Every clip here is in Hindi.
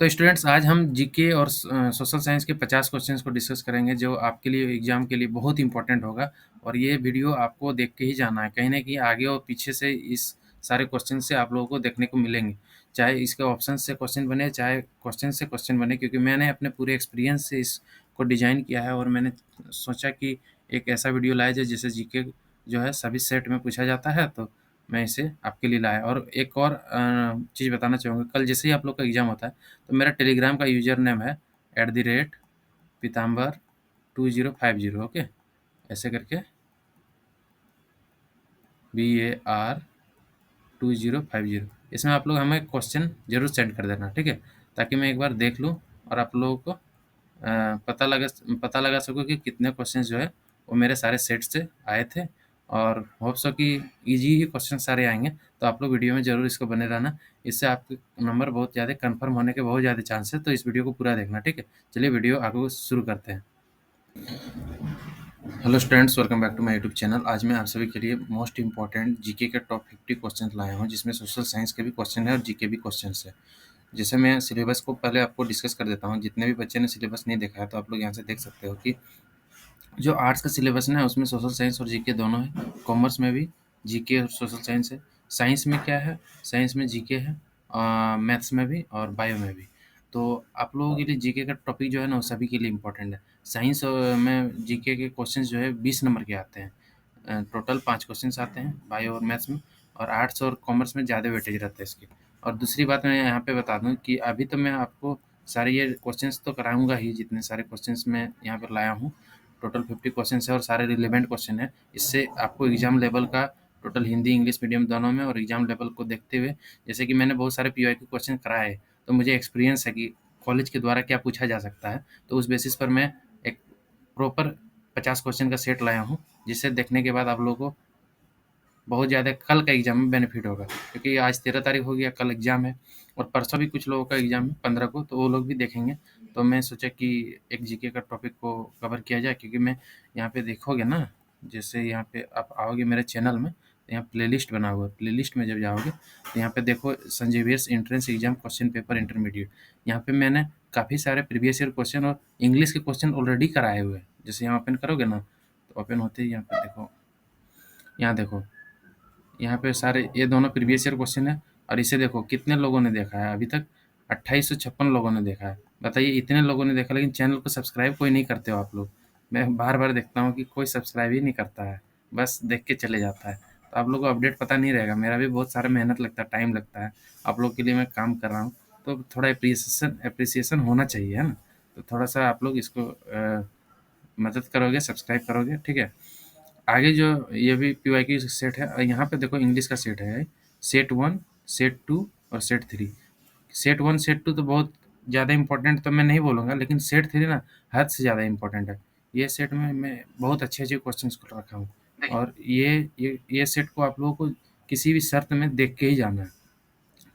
तो स्टूडेंट्स आज हम जीके और सोशल साइंस के 50 क्वेश्चंस को डिस्कस करेंगे जो आपके लिए एग्जाम के लिए बहुत इंपॉर्टेंट होगा और ये वीडियो आपको देख के ही जाना है। कहीं न कहीं आगे और पीछे से इस सारे क्वेश्चन से आप लोगों को देखने को मिलेंगे। चाहे इसके ऑप्शन से क्वेश्चन बने, चाहे क्वेश्चन से क्वेश्चन बने, क्योंकि मैंने अपने पूरे एक्सपीरियंस से इसको डिज़ाइन किया है और मैंने सोचा कि एक ऐसा वीडियो लाया जाए जिससे जीके जो है सभी सेट में पूछा जाता है, तो मैं इसे आपके लिए लाया। और एक और चीज़ बताना चाहूँगा, कल जैसे ही आप लोग का एग्ज़ाम होता है तो मेरा टेलीग्राम का यूज़र नेम है @पीताम्बर2050, ओके? ऐसे करके BAR2050, इसमें आप लोग हमें क्वेश्चन ज़रूर सेंड कर देना, ठीक है? ताकि मैं एक बार देख लूँ और आप लोगों को पता लगा सकूँ कि कितने क्वेश्चंस जो है वो मेरे सारे सेट से आए थे और होप सो कि ईज़ी ही क्वेश्चन सारे आएँगे। तो आप लोग वीडियो में ज़रूर इसको बने रहना, इससे आपके नंबर बहुत ज़्यादा कन्फर्म होने के बहुत ज़्यादा चांस है, तो इस वीडियो को पूरा देखना, ठीक है? चलिए वीडियो आगे शुरू करते हैं। Hello students, welcome back to my YouTube channel. आज मैं आप सभी के लिए मोस्ट इंपॉर्टेंट जीके के टॉप 50 क्वेश्चन लाया हूँ, जिसमें सोशल साइंस के भी क्वेश्चन है और जीके भी क्वेश्चंस है। जैसे मैं सिलेबस को पहले आपको डिस्कस कर देता हूँ। जितने भी बच्चे ने सिलेबस नहीं देखा है तो आप लोग यहाँ से देख सकते हो कि जो आर्ट्स का सिलेबस है ना, उसमें सोशल साइंस और जीके दोनों है। कॉमर्स में भी जीके और सोशल साइंस है। साइंस में क्या है? साइंस में जीके है, मैथ्स में भी और बायो में भी। तो आप लोगों के लिए जीके का टॉपिक जो है ना, वो सभी के लिए इम्पोर्टेंट है। साइंस में जीके के क्वेश्चंस जो है 20 नंबर के आते हैं। टोटल 5 क्वेश्चंस आते हैं बायो और मैथ्स में, और आर्ट्स और कॉमर्स में ज़्यादा वेटेज रहता है इसकी। और दूसरी बात मैं यहाँ पे बता दूँ कि अभी तो मैं आपको सारे ये क्वेश्चंस तो कराऊँगा ही, जितने सारे क्वेश्चंस मैं यहाँ पर लाया हूँ। टोटल 50 क्वेश्चंस है और सारे रिलेवेंट क्वेश्चन है। इससे आपको एग्जाम लेवल का टोटल हिंदी इंग्लिश मीडियम दोनों में और एग्जाम लेवल को देखते हुए, जैसे कि मैंने बहुत सारे पीवाईक्यू क्वेश्चन कराए, तो मुझे एक्सपीरियंस है कि कॉलेज के द्वारा क्या पूछा जा सकता है। तो उस बेसिस पर मैं एक प्रॉपर 50 क्वेश्चन का सेट लाया हूँ, जिसे देखने के बाद आप लोगों को बहुत ज़्यादा कल का एग्जाम में बेनिफिट होगा, क्योंकि आज 13 तारीख हो गया, कल एग्जाम है और परसों भी कुछ लोगों का एग्जाम है 15 को, तो वो लोग भी देखेंगे। तो मैं सोचा कि एक जीके का टॉपिक को कवर किया जाए, क्योंकि मैं यहाँ पे देखोगे ना, जैसे यहाँ पे आप आओगे मेरे चैनल में, तो यहाँ प्लेलिस्ट बना हुआ है। प्लेलिस्ट में जब जाओगे तो यहाँ पे देखो संजीवियर्स entrance exam question paper intermediate. यहाँ पे मैंने काफ़ी सारे प्रीवियस ईयर क्वेश्चन और इंग्लिश के क्वेश्चन ऑलरेडी कराए हुए हैं। जैसे यहाँ ओपन करोगे ना, तो ओपन होते ही यहाँ पे देखो, यहाँ देखो, यहाँ पे सारे ये दोनों प्रीवियस ईयर क्वेश्चन है। और इसे देखो कितने लोगों ने देखा है अभी तक, 2856 लोगों ने देखा है। बताइए, इतने लोगों ने देखा, लेकिन चैनल को सब्सक्राइब कोई नहीं करते हो आप लोग। मैं बार बार देखता हूँ कि कोई सब्सक्राइब ही नहीं करता है, बस देख के चले जाता है। तो आप लोग को अपडेट पता नहीं रहेगा। मेरा भी बहुत सारा मेहनत लगता है, टाइम लगता है, आप लोग के लिए मैं काम कर रहा हूँ, तो थोड़ा अप्रिसिएशन होना चाहिए, है ना? तो थोड़ा सा आप लोग इसको मदद करोगे, सब्सक्राइब करोगे, ठीक है? आगे जो ये भी पीवाईक्यू सेट है, यहाँ पे देखो इंग्लिश का सेट है, सेट 1, सेट 2 और सेट 3। सेट 1 सेट 2 तो बहुत ज़्यादा इंपॉर्टेंट तो मैं नहीं बोलूँगा, लेकिन सेट 3 ना हद से ज़्यादा इंपॉर्टेंट है। ये सेट में मैं बहुत अच्छे-अच्छे क्वेश्चंस को रखा हूँ, और ये सेट को आप लोगों को किसी भी शर्त में देख के ही जाना है।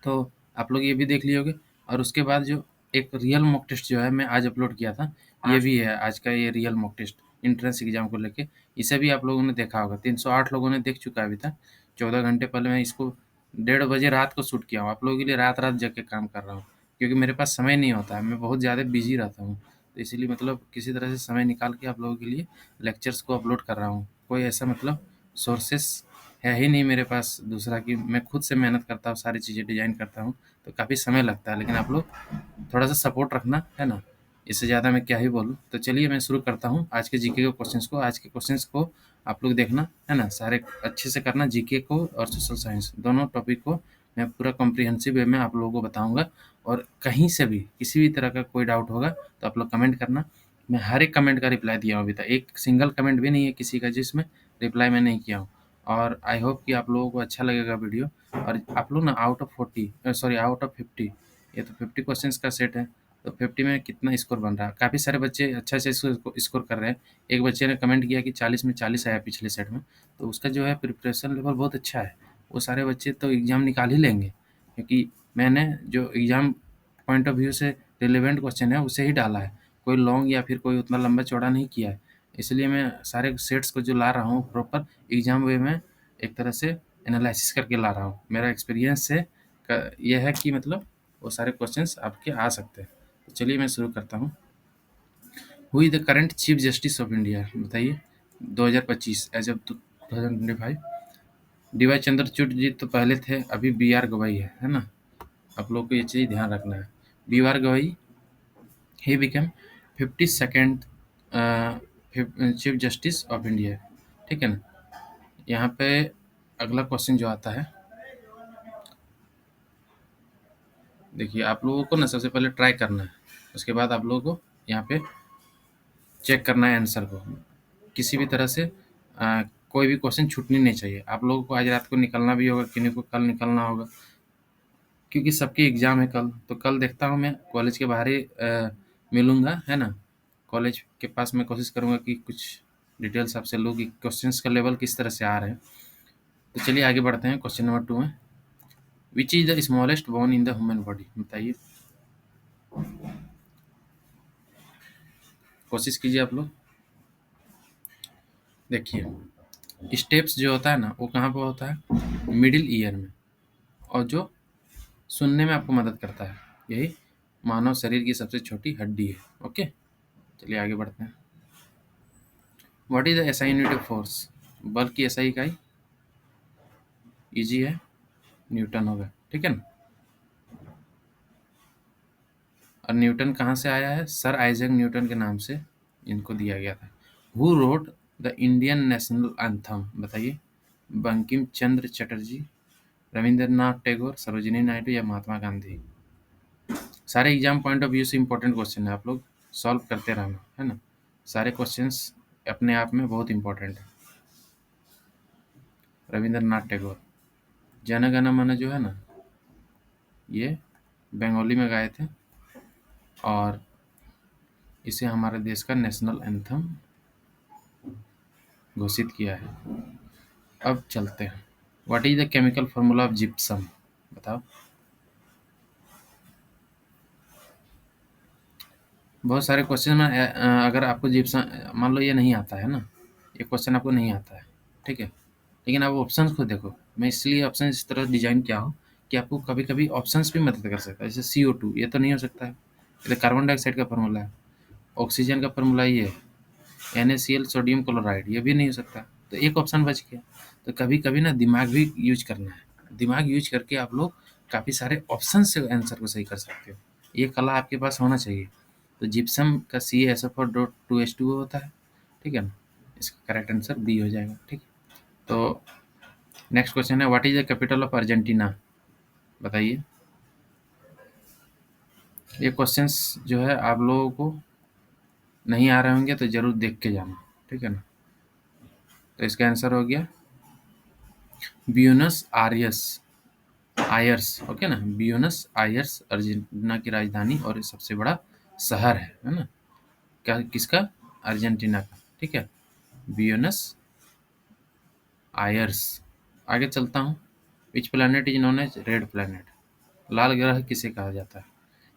तो आप लोग ये भी देख लिए होंगे। और उसके बाद जो एक रियल मॉक टेस्ट जो है मैं आज अपलोड किया था, ये भी है आज का, ये real mock test entrance exam को लेके। इसे भी आप लोगों ने देखा होगा, 308 लोगों ने देख चुका है अभी तक। 14 घंटे पहले मैं इसको 1:30 बजे रात को शूट किया हूँ। आप लोगों के लिए रात-रात जग के काम कर रहा हूँ, क्योंकि मेरे पास समय नहीं होता है, मैं बहुत ज़्यादा बिज़ी रहता हूँ। तो इसीलिए मतलब किसी तरह से समय निकाल के आप लोगों के लिए लेक्चर्स को अपलोड कर रहा हूँ। कोई ऐसा मतलब सोर्सेस है ही नहीं मेरे पास दूसरा, कि मैं खुद से मेहनत करता हूँ, सारी चीज़ें डिज़ाइन करता हूँ, तो काफ़ी समय लगता है। लेकिन आप लोग थोड़ा-सा सपोर्ट रखना, है ना? इससे ज़्यादा मैं क्या ही बोलूँ। तो चलिए मैं शुरू करता हूँ आज के जीके के क्वेश्चंस को। आज के क्वेश्चंस को आप लोग देखना, है ना? सारे अच्छे से करना, जीके को और सोशल साइंस दोनों टॉपिक को मैं पूरा कॉम्प्रिहेंसिव वे में आप लोगों को बताऊँगा। और कहीं से भी किसी भी तरह का कोई डाउट होगा तो आप लोग कमेंट करना। मैं हर एक कमेंट का रिप्लाई दिया हूँ अभी तक। एक सिंगल कमेंट भी नहीं है किसी का जिसमें रिप्लाई मैं नहीं किया हूँ। और आई होप कि आप लोगों को अच्छा लगेगा वीडियो। और आप लोग ना आउट ऑफ 50, ये तो 50 क्वेश्चंस का सेट है, तो 50 में कितना स्कोर बन रहा है? काफ़ी सारे बच्चे अच्छा से स्कोर कर रहे हैं। एक बच्चे ने कमेंट किया कि 40 में 40 आया पिछले सेट में, तो उसका जो है प्रिपरेशन लेवल बहुत अच्छा है। वो सारे बच्चे तो एग्ज़ाम निकाल ही लेंगे, क्योंकि मैंने जो एग्ज़ाम पॉइंट ऑफ व्यू से रिलेवेंट क्वेश्चन है उसे ही डाला है। कोई लॉन्ग या फिर कोई उतना लंबा चौड़ा नहीं किया है। इसलिए मैं सारे सेट्स को जो ला रहा हूँ प्रॉपर एग्ज़ाम वे में एक तरह से एनालिसिस करके ला रहा हूँ। मेरा एक्सपीरियंस से ये है कि मतलब वो सारे क्वेश्चंस आपके आ सकते हैं। तो चलिए मैं शुरू करता हूँ। Who is the current chief justice of India, बताइए 2025 as of 2025। D Y Chandrachud ji तो पहले थे, अभी बी आर गवाई है ना। आप लोग को ये चीज़ ध्यान रखना है। बी आर गवाई he became 52nd chief justice of India, ठीक है ना। यहाँ पे अगला क्वेश्चन जो आता है, देखिए आप लोगों को ना सबसे पहले ट्राई करना है, उसके बाद आप लोगों को यहाँ पे चेक करना है आंसर को। किसी भी तरह से कोई भी क्वेश्चन छूटनी नहीं चाहिए। आप लोगों को आज रात को निकलना भी होगा, किन्हीं को कल निकलना होगा, क्योंकि सबकी एग्ज़ाम है कल। तो कल देखता हूँ मैं कॉलेज के बाहर ही मिलूँगा, है ना। कॉलेज के पास मैं कोशिश करूँगा कि कुछ डिटेल्स आपसे लूँ कि क्वेश्चंस का लेवल किस तरह से आ रहे हैं। तो चलिए आगे बढ़ते हैं क्वेश्चन नंबर 2 में। Which is the smallest bone in the human body, बताइए। कोशिश कीजिए आप लोग। देखिए स्टेप्स जो होता है ना, वो कहाँ पर होता है, मिडिल ईयर में, और जो सुनने में आपको मदद करता है, यही मानव शरीर की सबसे छोटी हड्डी है। ओके, चलिए आगे बढ़ते हैं। What is the SI unit of force, बल की एसआई इकाई। इजी है, न्यूटन होगा, ठीक है ना। और न्यूटन कहाँ से आया है, सर आइजैक न्यूटन के नाम से इनको दिया गया था। Who wrote the Indian national anthem, बताइए। बंकिम चंद्र चटर्जी, रविंद्रनाथ टैगोर, सरोजिनी नायडू या महात्मा गांधी। सारे एग्जाम पॉइंट ऑफ व्यू से इंपॉर्टेंट क्वेश्चन है, आप लोग सॉल्व करते रहना, है ना। सारे क्वेश्चंस अपने आप में बहुत इंपॉर्टेंट है। रविंद्रनाथ टैगोर। जन गण मन जो है ना, ये बंगाली में गाए थे, और इसे हमारे देश का नेशनल एंथम घोषित किया है। अब चलते हैं। What is the chemical formula of gypsum, बताओ। बहुत सारे क्वेश्चन में अगर आपको जिप्सम, मान लो ये नहीं आता है ना, ये क्वेश्चन आपको नहीं आता है, ठीक है, लेकिन आप ऑप्शंस को देखो। मैं इसलिए ऑप्शन इस तरह डिजाइन किया हूँ कि आपको कभी कभी ऑप्शंस भी मदद कर सकता है। जैसे CO2, ये तो नहीं हो सकता है, ये तो कार्बन डाइऑक्साइड का फार्मूला है। ऑक्सीजन का फार्मूला ये है, NaCl सोडियम क्लोराइड, ये भी नहीं हो सकता। तो एक ऑप्शन बच गया। तो कभी कभी ना दिमाग भी यूज करना है। दिमाग यूज करके आप लोग काफ़ी सारे ऑप्शन से आंसर को सही कर सकते हो। ये कला आपके पास होना चाहिए। तो जिप्सम का CaSO4.2H2O होता है, ठीक है ना। इसका करेक्ट आंसर बी हो जाएगा, ठीक है। तो नेक्स्ट क्वेश्चन है, what is the capital of Argentina, बताइए। ये क्वेश्चंस जो है आप लोगों को नहीं आ रहे होंगे तो जरूर देख के जाना, ठीक है ना। तो इसका आंसर हो गया ब्यूनस आयर्स, आयर्स, ओके ना। ब्यूनस आयर्स अर्जेंटीना की राजधानी और सबसे बड़ा शहर है ना। क्या, किसका, अर्जेंटीना का, ठीक है, ब्यूनस आयर्स। आगे चलता हूँ। Which planet is known as red planet, लाल ग्रह किसे कहा जाता है।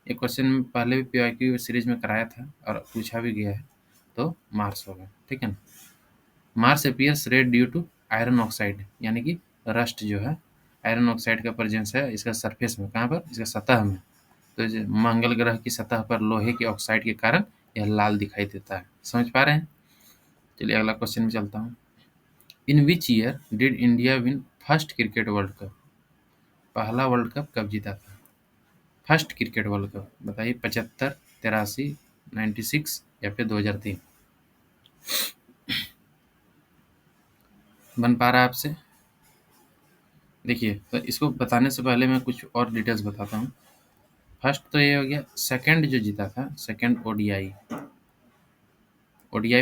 ये क्वेश्चन पहले भी PYQ सीरीज में कराया था और पूछा भी गया है, तो मार्स होगा, ठीक है ना। Mars appears red due to iron oxide, यानी कि रस्ट जो है, आयरन ऑक्साइड का प्रेजेंस है इसका सरफेस में, कहाँ पर, इसका सतह में। तो मंगल ग्रह की सतह पर लोहे के ऑक्साइड के कारण यह लाल दिखाई देता है। समझ पा रहे हैं। चलिए अगला क्वेश्चन में चलता हूँ। In which year did India win first cricket world cup, पहला वर्ल्ड कप कब जीता था। फर्स्ट क्रिकेट वर्ल्ड कप बताइए, 75, 83, 96 या फिर 2003। बन पा रहा है आपसे। देखिए तो इसको बताने से पहले मैं कुछ और डिटेल्स बताता हूँ। फर्स्ट तो ये हो गया, सेकंड जो जीता था, सेकंड ओडीआई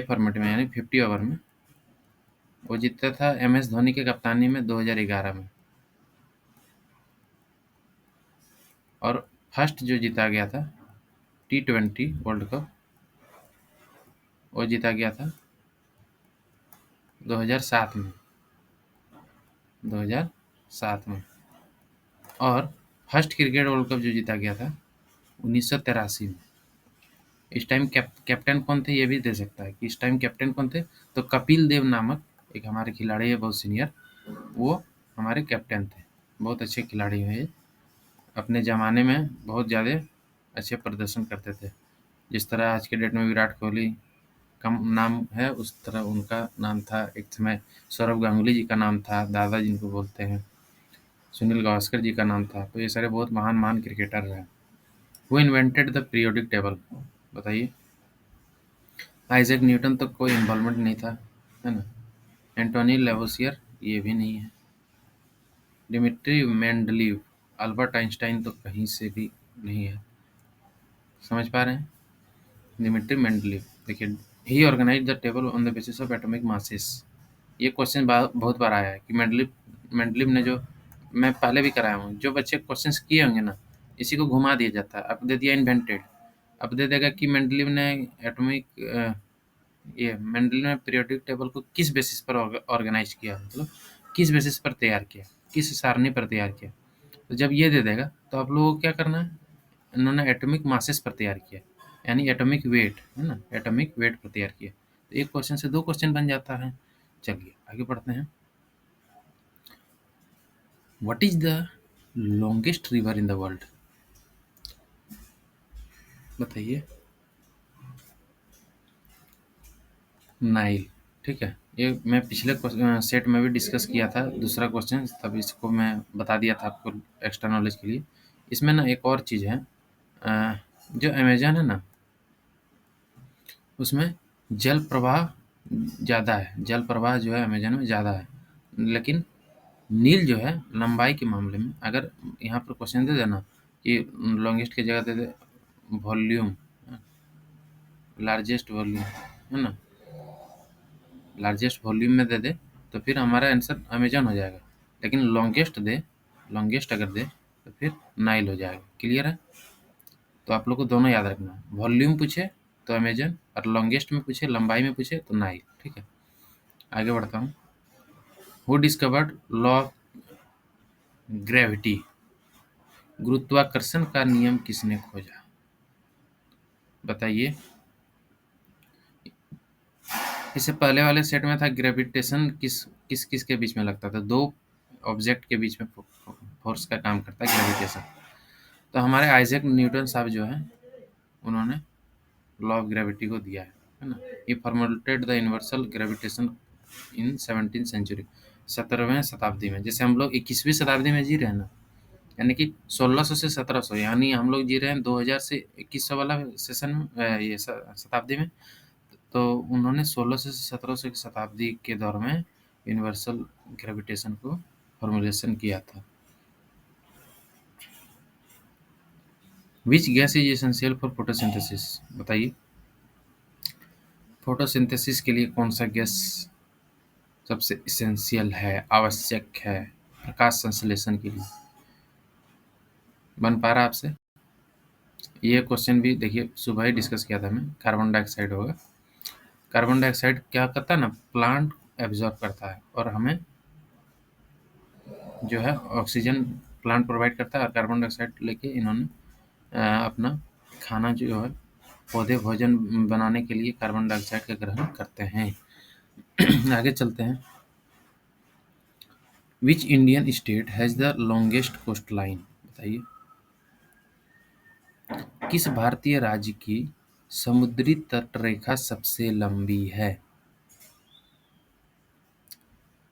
फॉर्मेट में, यानी 50 ओवर में, वो जीता था MS धोनी के कप्तानी में 2011 में। और फर्स्ट जो जीता गया था T20 वर्ल्ड कप, वो जीता गया था 2007 में, 2007 में। और फर्स्ट क्रिकेट वर्ल्ड कप जो जीता गया था 1983 में। इस टाइम कैप्टन कौन थे, ये भी दे सकता है कि इस टाइम कैप्टन कौन थे। तो कपिल देव नामक एक हमारे खिलाड़ी है, बहुत सीनियर, वो हमारे कैप्टन थे, बहुत अच्छे खिलाड़ी हैं ये। अपने ज़माने में बहुत ज़्यादा अच्छे प्रदर्शन करते थे। जिस तरह आज के डेट में विराट कोहली का नाम है, उस तरह उनका नाम था। एक समय सौरव गांगुली जी का नाम था, दादा जिनको बोलते हैं। सुनील गावस्कर जी का नाम था। तो ये सारे बहुत महान क्रिकेटर रहे। Who invented the periodic table? बताइए। आइजैक न्यूटन तो कोई इन्वॉल्वमेंट नहीं था, है ना। एंटोनी लेवोसियर, ये भी नहीं है। डिमिट्री मेंडलीव, अल्बर्ट आइंस्टाइन तो कहीं से भी नहीं है। समझ पा रहे हैं? डिमिट्री मेंडलीव, देखिए, he organize the table on the basis of atomic masses. ये क्वेश्चन बहुत बार आया है कि मेंडलीव मेंडलीव ने जो, मैं पहले भी कराया हूँ, जो बच्चे क्वेश्चंस किए होंगे ना, इसी को घुमा दिया जाता है। अब दे दिया इन्वेंटेड, अब दे देगा कि मेंडलीव ने एटॉमिक ये मेंडलीव ने पीरियोडिक टेबल को किस बेसिस पर ऑर्गेनाइज किया, मतलब किस बेसिस पर तैयार किया, किस सारणी पर तैयार किया। तो जब ये दे देगा तो आप लोगों को क्या करना है, इन्होंने एटॉमिक मासेस पर तैयार किया, यानी एटॉमिक वेट, है ना, एटॉमिक वेट पर तैयार किया। तो एक क्वेश्चन से 2 क्वेश्चन बन जाता है। चलिए आगे बढ़ते हैं। What is the longest river in the world? बताइए। नाइल। ठीक है, ये मैं पिछले सेट में भी डिस्कस किया था, दूसरा क्वेश्चन, तब इसको मैं बता दिया था आपको एक्स्ट्रा नॉलेज के लिए। इसमें ना एक और चीज़ है, जो अमेजन है ना, उसमें जल प्रवाह ज़्यादा है, जल प्रवाह जो है अमेजन में ज़्यादा है। लेकिन नील जो है लंबाई के मामले में, अगर यहाँ पर क्वेश्चन दे देना कि लॉन्गेस्ट की जगह दे दे वॉल्यूम, लार्जेस्ट वॉल्यूम, है ना, लार्जेस्ट वॉल्यूम में दे दे, तो फिर हमारा आंसर अमेजन हो जाएगा। लेकिन लॉन्गेस्ट दे, लॉन्गेस्ट अगर दे तो फिर नाइल हो जाएगा। क्लियर है? तो आप लोग को दोनों याद रखना है, वॉल्यूम पूछे तो अमेजन, और लॉन्गेस्ट में पूछे, लंबाई में पूछे तो नाइल। ठीक है, आगे बढ़ता हूँ। Who discovered law of gravity? गुरुत्वाकर्षण का नियम किसने खोजा? बताइए। इससे पहले वाले सेट में था ग्रेविटेशन किस किस किस के बीच में लगता था, 2 ऑब्जेक्ट के बीच में फोर्स का काम करता है ग्रेविटेशन। तो हमारे आइजैक न्यूटन साहब जो हैं, उन्होंने लॉ ऑफ ग्रेविटी को दिया है ना। He formulated the universal gravitation in 17th century, 17वीं शताब्दी में। जैसे हम लोग 21वीं शताब्दी में जी रहे हैं ना, यानी कि 1600 से 1700, यानी हम लोग जी रहे हैं 2000 से 2100 वाला सेशन में, ये शताब्दी में। तो उन्होंने 1600 से 1700 की शताब्दी के दौर में यूनिवर्सल ग्रेविटेशन को फॉर्मुलेशन किया था। Which gas is essential for photosynthesis? बताइए। फोटोसिंथेसिस के लिए कौन सा गैस सबसे एसेंशियल है, आवश्यक है प्रकाश संश्लेषण के लिए? बन पा रहा आपसे? ये क्वेश्चन भी देखिए सुबह ही डिस्कस किया था मैं, कार्बन डाइऑक्साइड होगा। कार्बन डाइऑक्साइड क्या करता है ना, प्लांट एब्जॉर्ब करता है, और हमें जो है ऑक्सीजन प्लांट प्रोवाइड करता है, और कार्बन डाइऑक्साइड लेके इन्होंने अपना खाना जो है, पौधे भोजन बनाने के लिए कार्बन डाइऑक्साइड का ग्रहण करते हैं। आगे चलते हैं। Which Indian state has the longest coast line? बताइए। किस भारतीय राज्य की समुद्री तटरेखा सबसे लंबी है?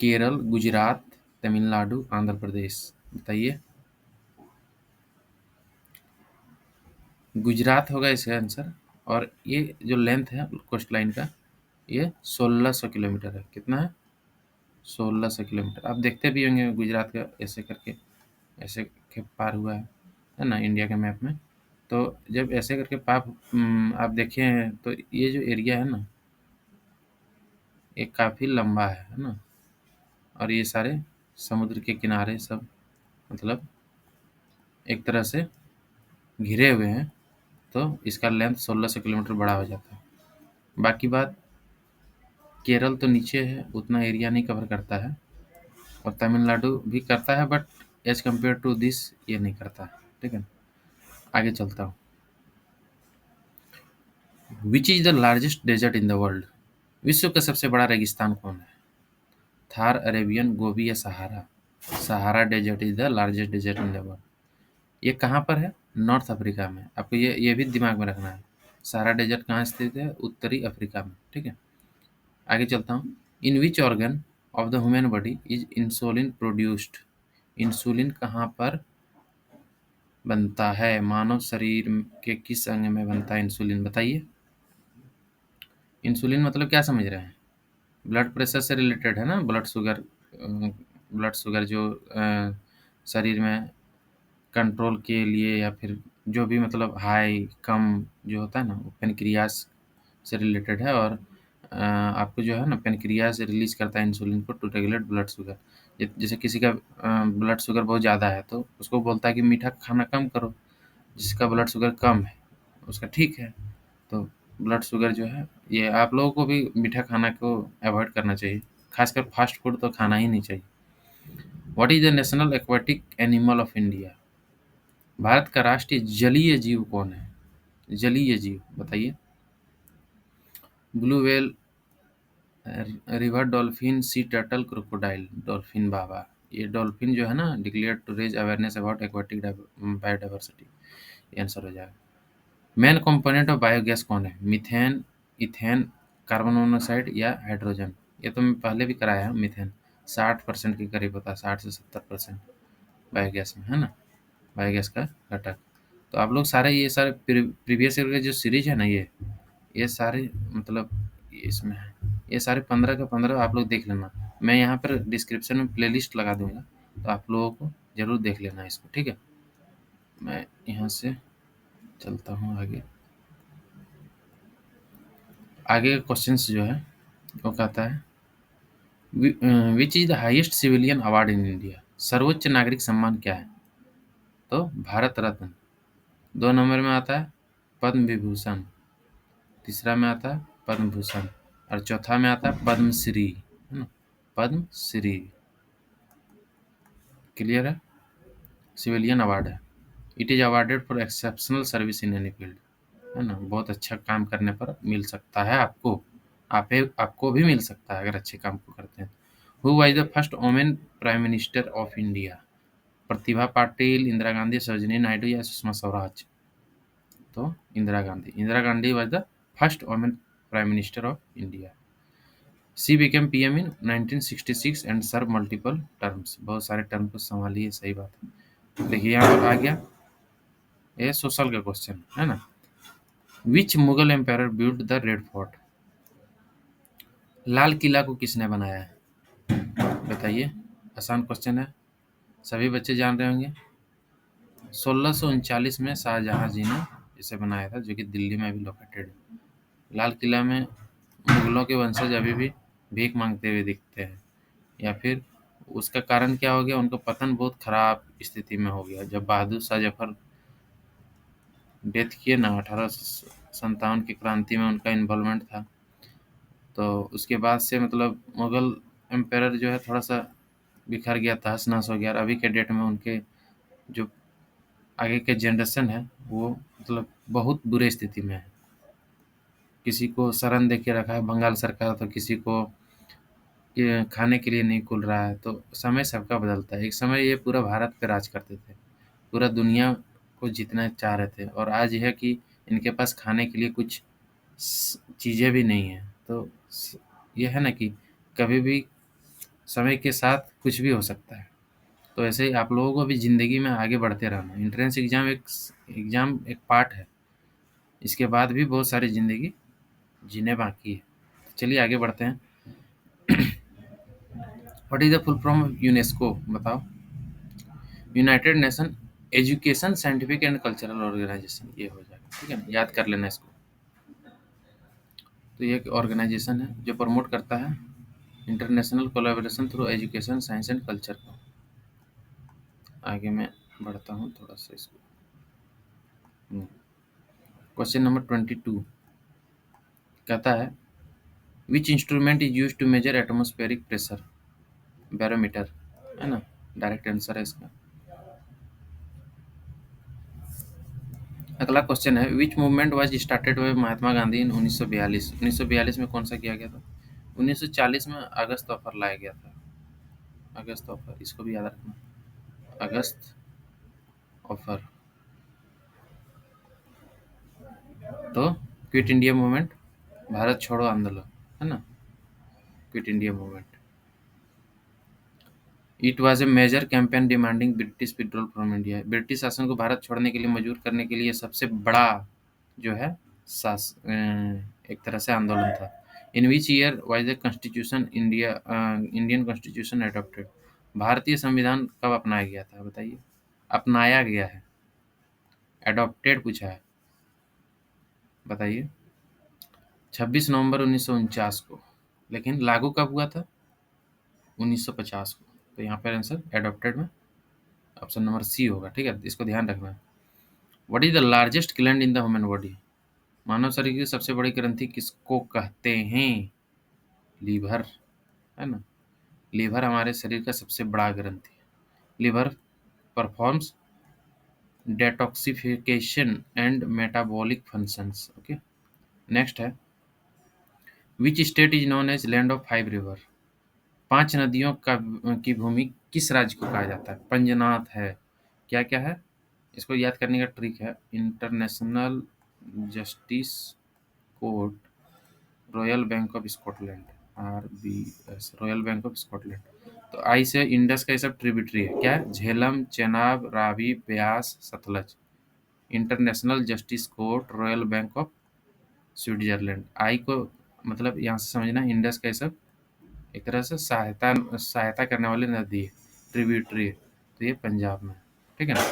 केरल, गुजरात, तमिलनाडु, आंध्र प्रदेश। बताइए। गुजरात होगा इसका आंसर। और ये जो लेंथ है कोस्ट लाइन का, ये 1600 किलोमीटर है। कितना है? 1600 किलोमीटर। आप देखते भी होंगे गुजरात का ऐसे करके, ऐसे के पार हुआ है ना, इंडिया के मैप में। तो जब ऐसे करके आप देखे हैं, तो ये जो एरिया है ना, ये काफ़ी लंबा है ना। और ये सारे समुद्र के किनारे सब, मतलब एक तरह से घिरे हुए हैं। तो इसका लेंथ 1600 किलोमीटर बड़ा हो जाता है। बाकी बात, केरल तो नीचे है, उतना एरिया नहीं कवर करता है, और तमिलनाडु भी करता है, but as compare to this ये नहीं करता है। ठीक है, आगे चलता हूँ। Which is the largest desert in the world? विश्व का सबसे बड़ा रेगिस्तान कौन है? थार, अरेबियन, गोबी या Sahara? Sahara desert is the largest desert in the world. ये कहाँ पर है? नॉर्थ अफ्रीका में। आपको ये भी दिमाग में रखना है। सहारा डेजर्ट कहाँ स्थित है? उत्तरी अफ्रीका में। ठीक है, आगे चलता हूँ। In which organ of the human body is insulin produced? Insulin कहाँ पर बनता है? मानव शरीर के किस अंग में बनता है इंसुलिन? बताइए। इंसुलिन मतलब क्या समझ रहे हैं? ब्लड प्रेशर से रिलेटेड है ना? ब्लड शुगर जो शरीर में कंट्रोल के लिए, या फिर जो भी मतलब हाई कम जो होता है ना, वो पेनक्रियास से रिलेटेड है। और आपको जो है ना, पेनक्रियास रिलीज करता है इंसुलिन को टू रेगुलेट ब्लड शुगर। जैसे किसी का ब्लड शुगर बहुत ज़्यादा है तो उसको बोलता है कि मीठा खाना कम करो। जिसका ब्लड शुगर कम है उसका ठीक है। तो ब्लड शुगर जो है, ये आप लोगों को भी मीठा खाना को अवॉइड करना चाहिए, खासकर फास्ट फूड तो खाना ही नहीं चाहिए। What is the national aquatic animal of India? भारत का राष्ट्रीय जलीय जीव कौन है? जलीय जीव बताइए। Blue whale, river dolphin, sea turtle, crocodile. Dolphin बाबा, ये डॉल्फिन जो है ना, declare to raise awareness about aquatic biodiversity, ये आंसर हो जाएगा। मेन कंपोनेंट ऑफ बायोगैस कौन है? मीथेन, इथेन, कार्बन मोनोऑक्साइड या हाइड्रोजन? ये तो मैं पहले भी कराया है। मीथेन 60% के करीब होता है, 60 से 70% बायोगैस में, है ना, बायोगैस का घटक। तो आप लोग सारे ये सारे प्रीवियस ईयर के जो सीरीज है ना, ये सारे मतलब इसमें है। ये सारे 15 के 15 आप लोग देख लेना। मैं यहाँ पर डिस्क्रिप्शन में प्लेलिस्ट लगा दूंगा, तो आप लोगों को जरूर देख लेना इसको। ठीक है, मैं यहाँ से चलता हूँ आगे। आगे का क्वेश्चंस जो है वो कहता है, विच is the highest civilian award in India? सर्वोच्च नागरिक सम्मान क्या है? तो भारत रत्न। 2 नंबर में आता है पद्म विभूषण, तीसरा में आता है पद्म भूषण, और चौथा में आता है पद्म श्री, है ना, पद्म श्री। क्लियर है? सिविलियन अवार्ड है। It is awarded for exceptional service in any field, है ना, बहुत अच्छा काम करने पर मिल सकता है आपको। आपको भी मिल सकता है अगर अच्छे काम को करते हैं। Who was the first women prime minister of India? Pratibha Patil, Indira Gandhi, Sarojini Naidu या सुषमा स्वराज? तो Indira Gandhi was the first women prime minister of India. She became PM in 1966 and serve multiple terms. बहुत सारे टर्म को संभाली है, सही बात है। देखिए यहाँ पर आ गया, ये सोशल का क्वेश्चन है ना। Which Mughal empire build the red fort? लाल किला को किसने बनाया है? बताइए, आसान क्वेश्चन है, सभी बच्चे जान रहे होंगे। 1639 में शाहजहां जी ने इसे बनाया था, जो कि दिल्ली में अभी लोकेटेड है। लाल किला में मुगलों के वंशज अभी भी भीख मांगते हुए दिखते हैं, या फिर उसका कारण क्या हो गया? उनका पतन बहुत खराब स्थिति में हो गया जब बहादुर शाह जफर डेथ किए ना, 1857 की क्रांति में उनका इन्वॉल्वमेंट था। तो उसके बाद से मतलब मुगल एम्पायर जो है थोड़ा सा बिखर गया, तहस नहस हो गया। और अभी के डेट में उनके जो आगे के जनरेशन है वो मतलब बहुत बुरे स्थिति में है। किसी को शरण दे के रखा है बंगाल सरकार, तो किसी को ये खाने के लिए नहीं खुल रहा है। तो समय सबका बदलता है। एक समय ये पूरा भारत पे राज करते थे, पूरा दुनिया को जीतना चाह रहे थे, और आज यह है कि इनके पास खाने के लिए कुछ चीज़ें भी नहीं है। तो यह है ना कि कभी भी समय के साथ कुछ भी हो सकता है। तो ऐसे ही आप लोगों को भी ज़िंदगी में आगे बढ़ते रहना। एंट्रेंस एग्ज़ाम एक पार्ट है, इसके बाद भी बहुत सारी ज़िंदगी जीने बाकी है। चलिए आगे बढ़ते हैं। What is the full form of UNESCO? बताओ। United nation education, scientific and cultural organisation, ये हो जाएगा। ठीक है ना, याद कर लेना इसको। तो ये एक ऑर्गेनाइजेशन है जो प्रमोट करता है international collaboration through education, science and culture को। आगे मैं बढ़ता हूँ थोड़ा सा इसको। क्वेश्चन नंबर 22 कहता है, which instrument is use to measure atmospheric pressure? Barometer, है ना, डायरेक्ट आंसर है इसका। अगला क्वेश्चन है, which movement was started by Mahatma Gandhi in 1942? 1942 में कौन सा किया गया था? 1940 में अगस्त ऑफर लाया गया था। अगस्त ऑफर, इसको भी याद रखना, अगस्त ऑफर। तो क्विट इंडिया मूवमेंट, भारत छोड़ो आंदोलन, है ना, quit India movement. It was a major campaign demanding British withdrawal from India. British शासन को भारत छोड़ने के लिए मजबूर करने के लिए सबसे बड़ा जो है एक तरह से आंदोलन था। In which year was the constitution Indian constitution adopted. भारतीय संविधान कब अपनाया गया था बताइए? अपनाया गया है, एडॉप्टेड पूछा है, बताइए। 26 नवंबर 1949 को। लेकिन लागू कब हुआ था? 1950 को। तो यहाँ पर आंसर एडॉप्टेड में ऑप्शन नंबर सी होगा, ठीक है, इसको ध्यान रखना है। What is the largest gland in the human body? मानव शरीर की सबसे बड़ी ग्रंथि किसको कहते हैं? लीवर, है ना, लीवर हमारे शरीर का सबसे बड़ा ग्रंथि है। Liver performs detoxification and metabolic functions. Okay, next है which state is known as land of 5 river? 5 नदियों का की भूमि किस राज्य को कहा जाता है? पंजनाथ है। क्या क्या है? इसको याद करने का ट्रिक है, international justice court, royal bank of Scotland, RBS, royal bank of Scotland. तो आई से इंडस का ये सब ट्रिब्यूटरी है, क्या? Jhelum, Chenab, Ravi, Beas, Sutlej. International justice court, royal bank of Switzerland. I को मतलब यहाँ से समझना इंडस का ये सब एक तरह से सहायता सहायता करने वाली नदी है, ट्रिब्यूटरी है। तो ये पंजाब में है, ठीक है ना।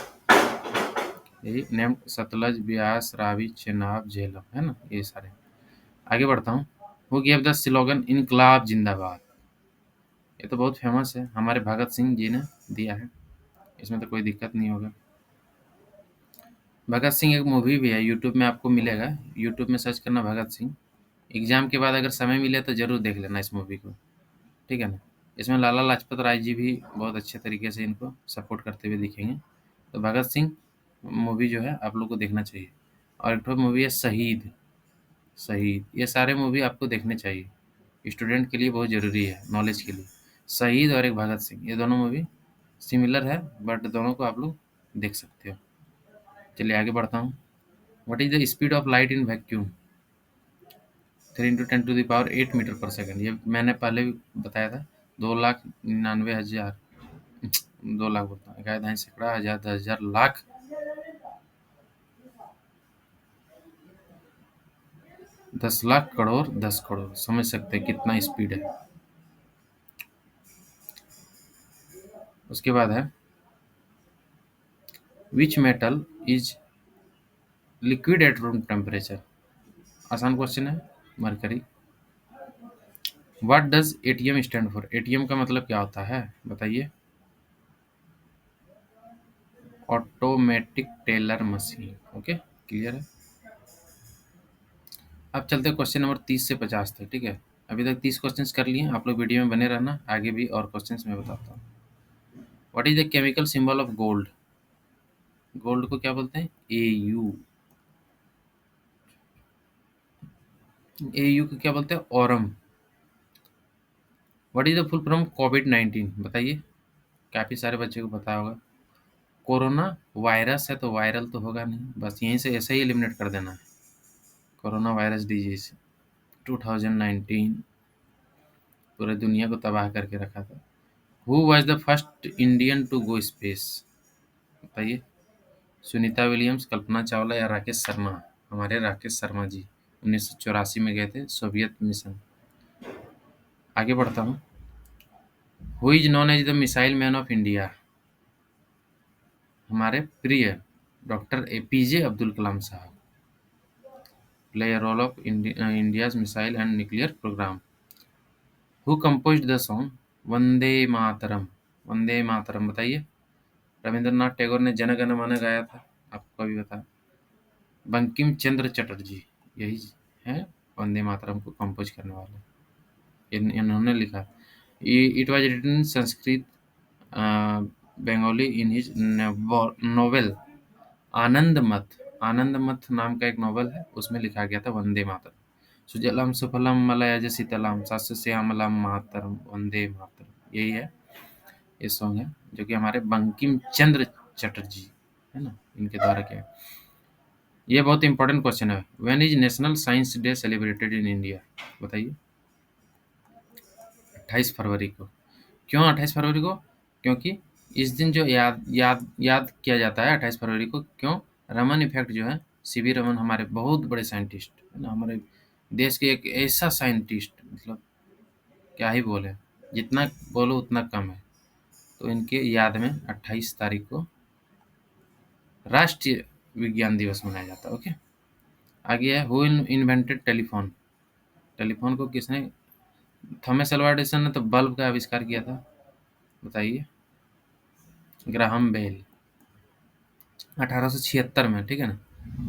यही नेम सतलज, ब्यास, रावी, चेनाब, झेलम, है ना, ये सारे। आगे बढ़ता हूँ। हु गिव द स्लोगन इनकलाब जिंदाबाद? ये तो बहुत फेमस है, हमारे भगत सिंह जी ने दिया है, इसमें तो कोई दिक्कत नहीं होगा। भगत सिंह एक मूवी भी है, यूट्यूब में आपको मिलेगा, यूट्यूब में सर्च करना भगत सिंह। एग्जाम के बाद अगर समय मिले तो जरूर देख लेना इस मूवी को, ठीक है ना। इसमें लाला लाजपत राय जी भी बहुत अच्छे तरीके से इनको सपोर्ट करते हुए दिखेंगे। तो भगत सिंह मूवी जो है आप लोग को देखना चाहिए। और एक तो मूवी है शहीद, शहीद, ये सारे मूवी आपको देखने चाहिए, स्टूडेंट के लिए बहुत ज़रूरी है, नॉलेज के लिए। शहीद और एक भगत सिंह, ये दोनों मूवी सिमिलर है, बट दोनों को आप लोग देख सकते हो। चलिए आगे बढ़ता हूँ। What is the speed of light in vacuum? 3 × 10⁻8 meter पर सेकंड। ये मैंने पहले भी बताया था। 2,99,000, 2 लाख बोलता हूँ, 11 सैकड़ा, हजार, 10,000, लाख, 10 लाख, करोड़, 10 करोड़। समझ सकते हैं कितना स्पीड है। उसके बाद है which metal is liquid at room temperature? आसान क्वेश्चन है, mercury. What does ATM stand for? ATM का मतलब क्या होता है बताइए? Automatic teller machine. Okay, clear है। अब चलते हैं क्वेश्चन नंबर 30 से 50 तक, ठीक है। अभी तक 30 क्वेश्चंस कर लिए, आप लोग वीडियो में बने रहना, आगे भी और क्वेश्चंस मैं बताता हूँ। What is the chemical symbol of gold? Gold को क्या बोलते हैं? AU। AU को क्या बोलते हैं? Aurum. What is the full form कोविड-19? बताइए, काफ़ी सारे बच्चे को पता होगा। कोरोना वायरस है तो वायरल तो होगा नहीं, बस यहीं से ऐसे ही एलिमिनेट कर देना है। कोरोना वायरस डिजीज 2019 पूरे दुनिया को तबाह करके रखा था। Who was the first Indian to go space? बताइए, सुनीता विलियम्स, कल्पना चावला या राकेश शर्मा? हमारे राकेश शर्मा जी 1984 में गए थे सोवियत मिशन। आगे बढ़ता हूँ। Who is known as the missile man of India? हमारे प्रिय doctor APJ Abdul Kalam sahab. Play a role of India's missile and nuclear program. Who composed the song Vande Mataram? Vande Mataram बताइए। रविंद्रनाथ टैगोर ने जन गण मन गाया था, आपको अभी बता। बंकिम चंद्र चटर्जी यही है वंदे मातरम को कंपोज करने वाले, इन्होंने लिखा। It was written in Sanskrit Bengali in his novel Anand Math. Anand मथ नाम का एक नॉवल है, उसमें लिखा गया था वंदे मातरम। सुजलाम सुफलम मलयज शीतलाम सस्य श्यामलाम मातरम वंदे मातरम, यही है, ये सॉन्ग है जो कि हमारे बंकिम चंद्र चटर्जी है ना, इनके द्वारा किया है। ये बहुत इंपॉर्टेंट क्वेश्चन है। When is national science day celebrated in India? बताइए। 28 फरवरी को। क्यों 28 फरवरी को? क्योंकि इस दिन जो याद याद याद किया जाता है 28 फरवरी को, क्यों? रमन इफेक्ट जो है, सीवी रमन हमारे बहुत बड़े साइंटिस्ट है ना, हमारे देश के एक ऐसा साइंटिस्ट, मतलब क्या ही बोले, जितना बोलो उतना कम है। तो इनके याद में 28 तारीख को राष्ट्रीय विज्ञान दिवस मनाया जाता है। ओके। आगे है, हु इन्वेंटेड टेलीफोन? टेलीफोन को किसने? थॉमस अल्वा एडिसन ने तो बल्ब का आविष्कार किया था। बताइए। Graham bell. 1876 में, ठीक है ना।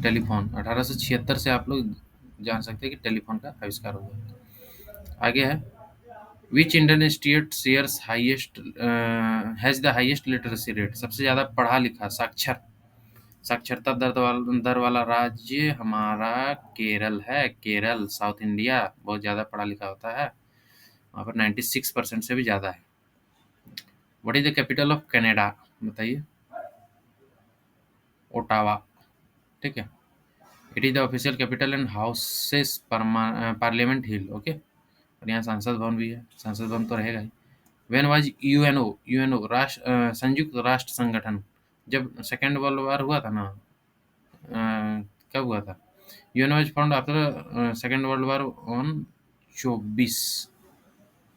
टेलीफोन 1876 से आप लोग जान सकते हैं कि टेलीफोन का आविष्कार हुआ। आगे है, विच Indian state shares highest has the highest literacy rate? सबसे ज्यादा पढ़ा लिखा साक्षरता दर वाला राज्य हमारा केरल है। केरल, साउथ इंडिया, बहुत ज्यादा पढ़ा लिखा होता है वहाँ पर, 96% से भी ज्यादा है। What is the capital of Canada? बताइए। ओटावा। ठीक है। It is the official capital and houses parliament hill. Okay. और यहाँ संसद भवन भी है, संसद भवन तो रहेगा ही। व्हेन वाज यूएनओ संयुक्त राष्ट्र संगठन, जब सेकेंड वर्ल्ड वॉर हुआ था ना, कब हुआ था? UNO was found after second world war on 24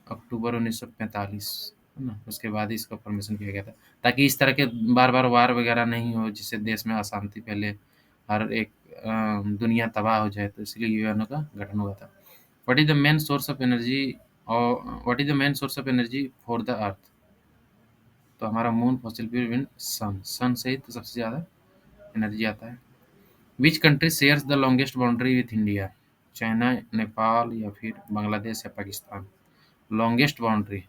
अक्टूबर 1945, है ना। उसके बाद ही इसका परमिशन किया गया था, ताकि इस तरह के बार बार वार वगैरह नहीं हो, जिससे देश में अशांति फैले, हर एक दुनिया तबाह हो जाए, तो इसलिए यूएनओ का गठन हुआ था। What is the main source of energy, और what is the main source of energy for the earth? तो हमारा moon, fossil fuel, wind, sun से ही तो सबसे ज़्यादा एनर्जी आता है। Which country shares the longest boundary with India? China, Nepal, या फिर बांग्लादेश या पाकिस्तान? लॉन्गेस्ट बाउंड्री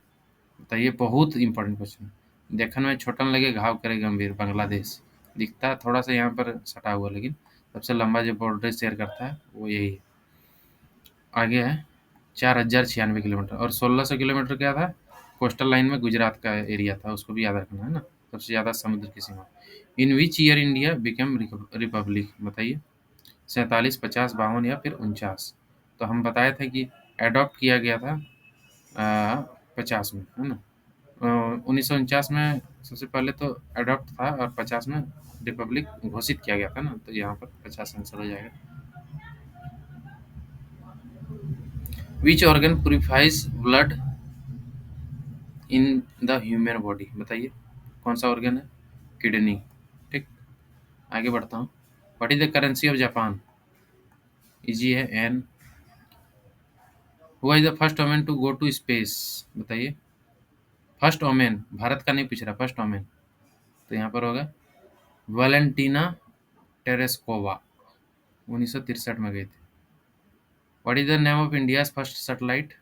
बताइए। बहुत इंपॉर्टेंट क्वेश्चन। देखने में छोटा न लगे, घाव करे गंभीर। बांग्लादेश दिखता है थोड़ा सा यहाँ पर सटा हुआ, लेकिन सबसे लंबा जो बाउंड्री शेयर करता है वो यही है। आगे है, 4096 किलोमीटर, और 1600 किलोमीटर क्या था? कोस्टल लाइन में गुजरात का एरिया था, उसको भी याद रखना है ना, सबसे ज़्यादा समुद्र की सीमा। In which year India become republic? बताइए। 47, 50, 52 या फिर 49? तो हम बताए थे कि एडॉप्ट किया गया था 50 में, है ना। 1949 में सबसे पहले तो एडॉप्ट था, और 50 में रिपब्लिक घोषित किया गया था ना, तो यहाँ पर 50 आंसर हो जाएगा। Which organ purifies blood in the human body? बताइए। कौन सा ऑर्गन है? किडनी। ठीक। आगे बढ़ता हूँ। What is the currency of Japan? Easy है, yen. Who is the first woman to go to space? बताइए। फर्स्ट वुमेन, भारत का नहीं पूछ रहा, फर्स्ट वुमेन, तो यहाँ पर होगा वैलेंटीना टेरेस्कोवा, 1963 में गई थी। What is the name of India's first satellite?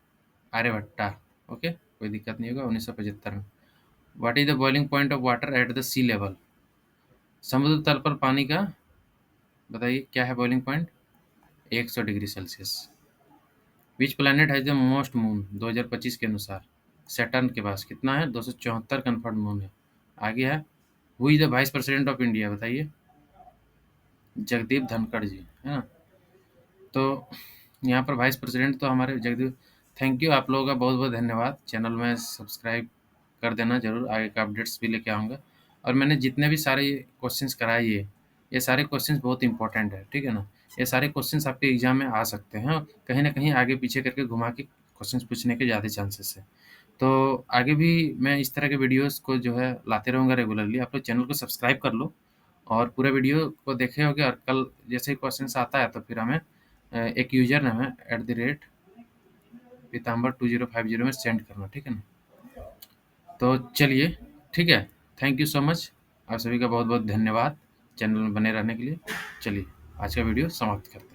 Aryabhata. Okay, कोई दिक्कत नहीं होगा, 1975 में। What is the boiling point of water at the sea level? समुद्र तल पर पानी का, बताइए क्या है boiling point? 100 degree Celsius. Which planet has the most moon 2025 के अनुसार? सैटर्न के पास कितना है? 274 कन्फर्म मून है। आगे है, who is the vice president of India? बताइए। जगदीप धनखड़ जी, है ना। तो यहाँ पर वाइस प्रेसिडेंट तो हमारे जगदीप। थैंक यू, आप लोगों का बहुत बहुत धन्यवाद। चैनल में सब्सक्राइब कर देना जरूर, आगे का अपडेट्स भी लेके आऊँगा। और मैंने जितने भी सारे क्वेश्चंस कराए, ये सारे क्वेश्चंस बहुत इंपॉर्टेंट है, ठीक है ना। ये सारे क्वेश्चंस आपके एग्जाम में आ सकते हैं, और कहीं ना कहीं आगे पीछे करके घुमा के क्वेश्चंस पूछने के ज़्यादा चांसेस है। तो आगे भी मैं इस तरह के वीडियोस को जो है लाते रहूँगा रेगुलरली। आप लोग चैनल को सब्सक्राइब कर लो, और पूरे वीडियो को देखे होगे, और कल जैसे ही क्वेश्चंस आता है तो फिर हमें एक यूजर नेम है @पीताम्बर2050 में सेंड करना, ठीक है ना। तो चलिए, ठीक है। Thank you so much. आप सभी का बहुत बहुत धन्यवाद चैनल में बने रहने के लिए। चलिए, आज का वीडियो समाप्त करते हैं।